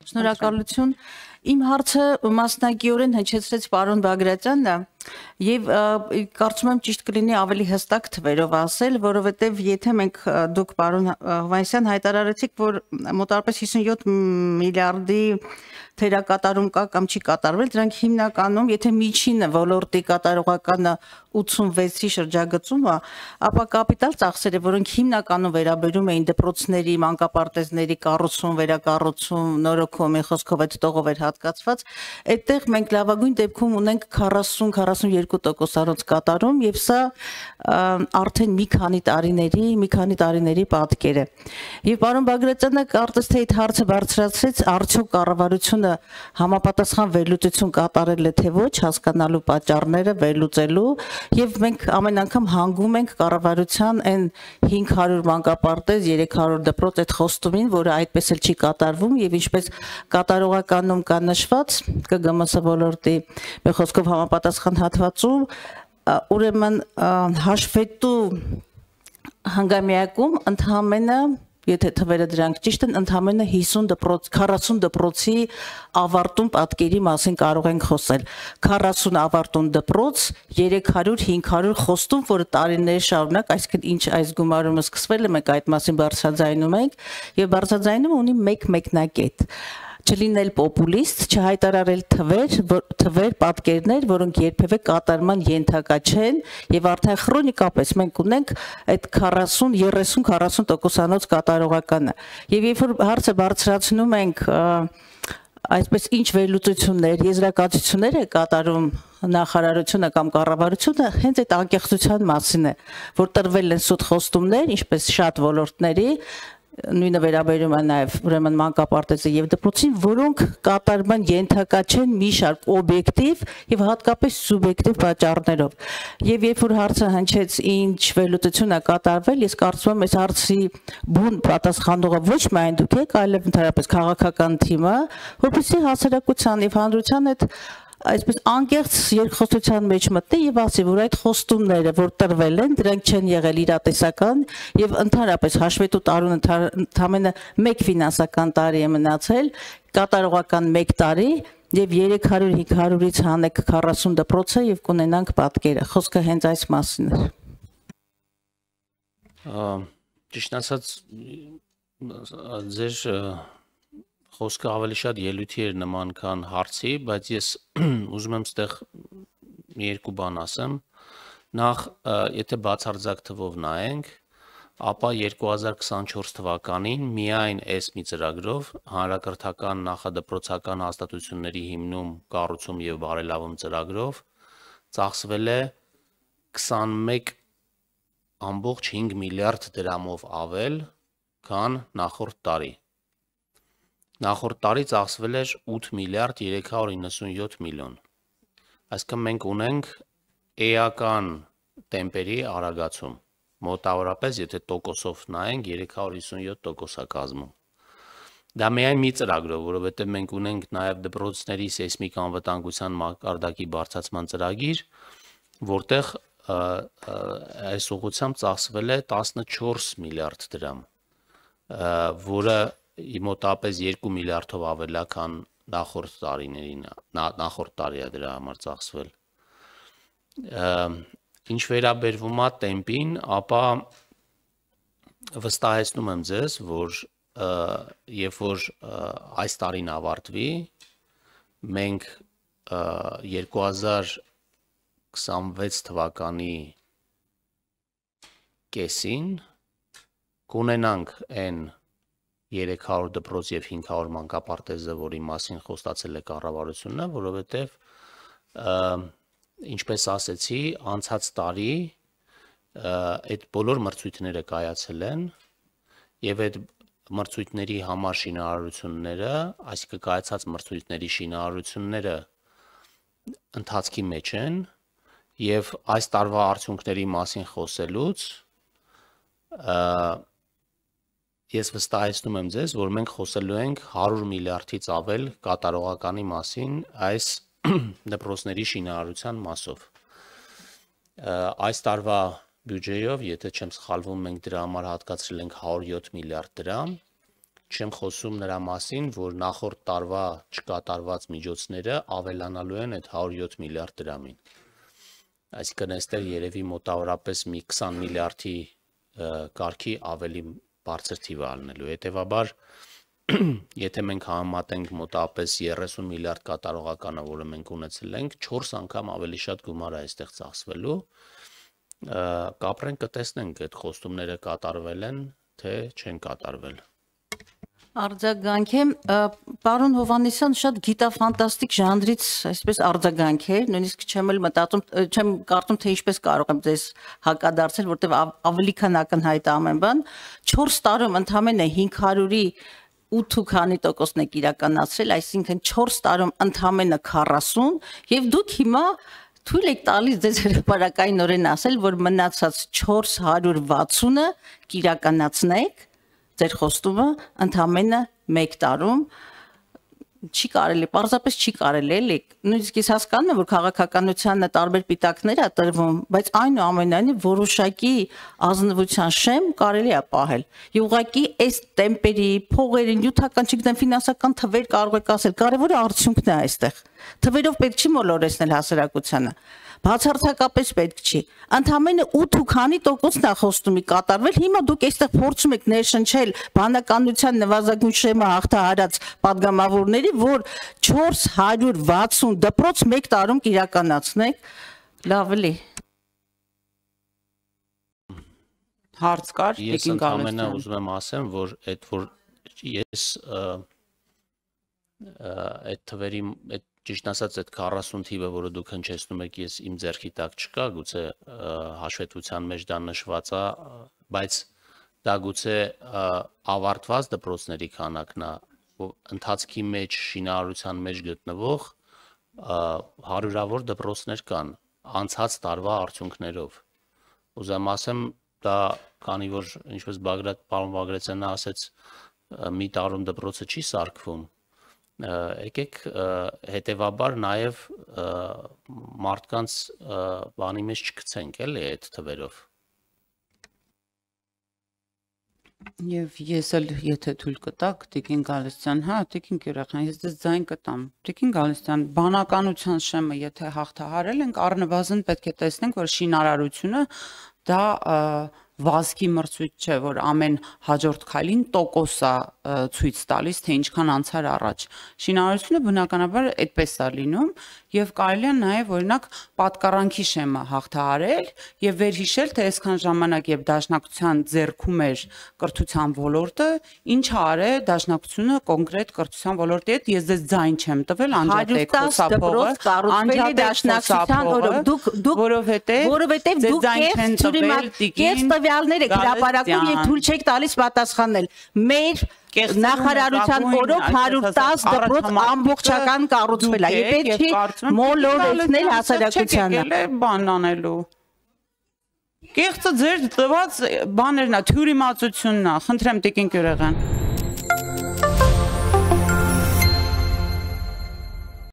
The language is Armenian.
Շնորհակալություն։ Իմ հարցը մասնակիորեն հնչեցրեց պարոն Բագրատյանն է եւ կարծում եմ ճիշտ կլինի ավելի հստակ թվերով ասել, որովհետեւ եթե մենք դուք պարոն Հովհաննիսյան հայտարարեցիք, որ մոտավորապես 57 միլիարդի թերակատարում կա կամ չի կատարվել, դրանք հիմնականում, եթե միջինը ոլորտի կատարողականը 86-ի շրջագծում է, ապա կապիտալ ծախսերը, որոնք հիմնականում վերաբերում էին դպրոցների, մանկապարտեզների կառուցում, վերակառուցում, նորոգում, խոսքով այդ տողով էր հատկացված, այդտեղ մենք լավագույն դեպքում ունենք 40-42% կատարում եւ սա արդեն մի քանի տարիների պատկեր է։ Եվ պարոն Բագրատյանը կարծես թե այդ հարցը բարձրացրեց, արդյոք կառավարությունը համապատասխան վերլուծություն կատարել է թե ոչ, հասկանալու պատճառները վերլուծելու եւ մենք ամեն անգամ հանգում ենք կառավարության այն 500 մանկապարտեզ, 300 դպրոց այդ խոստումին, որը այդպես էլ չի կատարվում եւ ինչպես կատարողականում կա նշված ԿԳՄՍ ոլորտի մեր խոսքով համապատասխան հատվածում, ուրեմն հաշվետու հանգամյակում ընդհանրապես եթե թվերը դրանք ճիշտ են, ընդամենը 40 դպրոցի ավարտուն պատկերի մասին կարող ենք խոսել։ 40 ավարտուն դպրոց, 300-500 խոստում, որը տարիներ շարունակ, այսինքն ինչ այս գումարումը սկսվել է, մենք այդ մասին բարձրաձայնում ենք, եւ բարձրաձայնումը ունի մեկ մեկնակետ։ Չլինել պոպուլիստ, չհայտարարել թվեր, պատկերներ, որոնք երբևէ կատարման ենթակա չեն, եւ արդեն քրոնիկապես մենք ունենք այդ 30-40% կատարողականը։ Եվ երբ որ հարցը բարձրացնում ենք այսպես ինչ վերլուծություններ, եզրակացություններ է կատարում նախարարությունը կամ կառավարությունը, հենց այդ անկեղծության մասին է, որ տրվել են սուտ խոստումներ, ինչպես շատ ոլորտների, նույնը վերաբերում է նաև ուրեմն մանկապարտեզը եւ դպրոցին, որոնք կատարման ենթակա չեն մի շարք օբյեկտիվ եւ հատկապես սուբյեկտիվ պատճառներով։ Եվ երբ որ հարցը հնչեց ինչ վերլուծություն է կատարվել, ես կարծում եմ այս հարցի բուն պատասխանողը ոչ միայն դուք եք, այլև ընդհանրապես քաղաքական թիմը, որպեսզի հասարակության եւ հանրության հետ այսպես անկեղծ երկխոսության մեջ մտնի եւ ասի, որ այդ խոստումները, որ տրվել են, դրանք չեն եղել իրատեսական եւ ընդհանրապես հաշվետու տարուն ընդամենը մեկ ֆինանսական տարի է մնացել, կատարողական 1 տարի եւ 300-500-ից հանեք 40 դպրոցը եւ կունենանք պատկերը։ Խոսքը հենց այս մասին է։ Ճիշտ ասած, ձեր խոսքը ավելի շատ ելույթի էր նման, քան հարցի, բայց ես ուզում եմ ստեղ մի երկու բան ասեմ։ Նախ, եթե բացարձակ թվով նայենք, ապա 2024 թվականին միայն այս մի ծրագրով հանրակրթական նախադպրոցական հաստատությունների հիմնում, կառուցում եւ բարելավում ծրագրով ծախսվել է 21.5 միլիարդ դրամով ավել, քան նախորդ տարի։ Նախորդ տարի ծախսվել էր 8 միլիարդ 397 միլիոն։ Այսինքն մենք ունենք էական տեմպերի արագացում։ Մոտավորապես, եթե տոկոսով նայենք, 357% է կազմում։ Դա միայն մի ծրագրով, որովհետև մենք ունենք նաև դպրոցների սեյսմիկ անվտանգության մակարդակի բարձրացման ծրագիր, որտեղ այս ուղղությամբ ծախսվել է 14 միլիարդ դրամ, որը մոտավորապես 2 միլիարդով ավել է, քան նախորդ տարի է դրա համար ծախսվել։ Ինչ վերաբերվում է տեմպին, ապա վստահեցնում եմ ձեզ, որ երբ որ այս տարին ավարտվի, մենք 2026 թվականի կեսին կունենանք այն 300 դպրոց եւ 500 մանկապարտեզը, որի մասին խոստացել է կառավարությունը, որովհետեւ ինչպես ասեցի, անցած տարի այդ բոլոր մրցույթները կայացել են եւ այդ մրցույթների համար շինարարությունները, այսինքն կայացած մրցույթների շինարարությունները ընթացքի մեջ են եւ այս տարվա արդյունքների մասին խոսելուց ես վստահեցնում եմ ձեզ, որ մենք խոսելու ենք 100 միլիարդից ավել կատարողականի մասին այս դպրոցների շինարարության մասով։ Այս տարվա բյուջեով, եթե չեմ սխալվում, մենք դրա համար հատկացրել ենք 107 միլիարդ դրամ Չեմ խոսում նրա մասին, որ նախորդ տարվա չկատարված միջոցները ավելանալու են այդ 107 միլիարդ դրամին։ Այսինքն այստեղ երևի մոտավորապես մի 20 միլիարդի կարգի ավելի բարձր թիվ ալնելու։ Հետևաբար, եթե մենք համեմատենք մոտավորապես 30 միլիարդ կատարողականը, որը մենք ունեցել ենք, 4 անգամ ավելի շատ գումար է այստեղ ծախսվելու։ Կապրենք կտեսնենք այդ խոստումները կատարվել են, թե չեն կատարվել։ Արձագանք է, պարոն Հովհաննիսյան, շատ գիտաֆանտաստիկ ժանրից այսպես արձագանք է, նույնիսկ չեմ էլ մտածում, չեմ կարծում, թե ինչպես կարող եմ ձեզ հակադարձել, որտեղ ավելի քան ակնհայտ ամեն բան, 4 տարում ընդամենը 500-ի 8% եք իրականացրել, այսինքն 4 տարում ընդամենը 40, եւ դուք հիմա թույլ եք տալիս ձեզ հրապարակայինորեն ասել, որ մնացած 460-ը կիրականացնեք ձեր խոստումը ընդամենը 1 տարում չի կարելի, պարզապես չի կարելի, էլի։ Նույնիսկ ես հասկանում եմ, որ քաղաքականությանը տարբեր պիտակներ է տրվում, բայց այնուամենայնիվ որոշակի ազնվության շեմ կարելի է պահել։ Եվ ուղղակի այս տեմպերի, փողերի, նյութական, չգիտեմ, ֆինանսական թվեր կարող եք ասել, կարևորը արդյունքն է այստեղ։ Թվերով պետք չի մոլորեցնել հասարակությանը։ Բացարձակապես պետք չի։ Ընդամենը 8% է խոստումի կատարվել, հիմա դուք այստեղ փորձում եք ներշնչել բանականության նվազագույն շեմը հաղթահարած падգամավորների, որ 460 դպրոց 1 տարում կիրականացնեք, լավ էլի։ Հարց կար, Տիկին Գալստյան։ Ես ուզում եմ ասեմ, որ ես այդ թվերի, ճիշտ ասած, այդ 40 թիվը, որը դուք հնչեցնում եք, ես իմ ձեռքի տակ չկա, գուցե հաշվետվության մեջ դա նշված է, բայց դա գուցե ավարտված դպրոցների քանակն է, ընթացքի մեջ, շինարարության մեջ գտնվող հարյուրավոր դպրոցներ կան, անցած տարվա արդյունքներով։ Ուզում ասեմ, դա քանի որ ինչպես պարոն Բագրատյանը ասեց, մի տարում դպրոցը չի սարքվում, եկեք հետևաբար նաև մարդկանց բանի մեջ չգցենք, էլի այդ թվերով։ Եվ ես էլ եթե թույլ կտաք, Տիկին Գալստյան, հա, Տիկին Գյուրախյան, ես դες ձայն կտամ։ Տիկին Գալստյան, բանականության շեմը եթե հաղթահարել ենք, առնվազն պետք է տեսնենք, որ շինարարությունը դա վազքի մրցույթ չէ, որ ամեն հաջորդ քայլին տոկոս է ցույց տալիս, թե ինչքան անցար առաջ։ Շինարարությունը բնականաբար այդպես է լինում եւ կարելի է նաեւ օրինակ պատկառանքի շեմը հաղթահարել եւ վերհիշել, թե այսքան ժամանակ եւ դաշնակցության ձեռքում էր կրթության ոլորտը, ինչ արել դաշնակցությունը կոնկրետ կրթության ոլորտի հետ, ես դες ձայն չեմ տվել, անջատեք խոսափողը, դաշնակցության որովհետեւ դուք կես տվյալները հրապարակում եւ թույլ չեք տալիս պատասխանել։ Մեր նախարարության օրոք 110 դպրոց ամբողջական կառուցվել է եւ պետք չի մոլորեցնել հասարակությանը։ Բան անելու։ Կեղծը ձեր տված բաներն է, թյուրիմացությունն է, խնդրեմ Տիկին Գյուրախյան։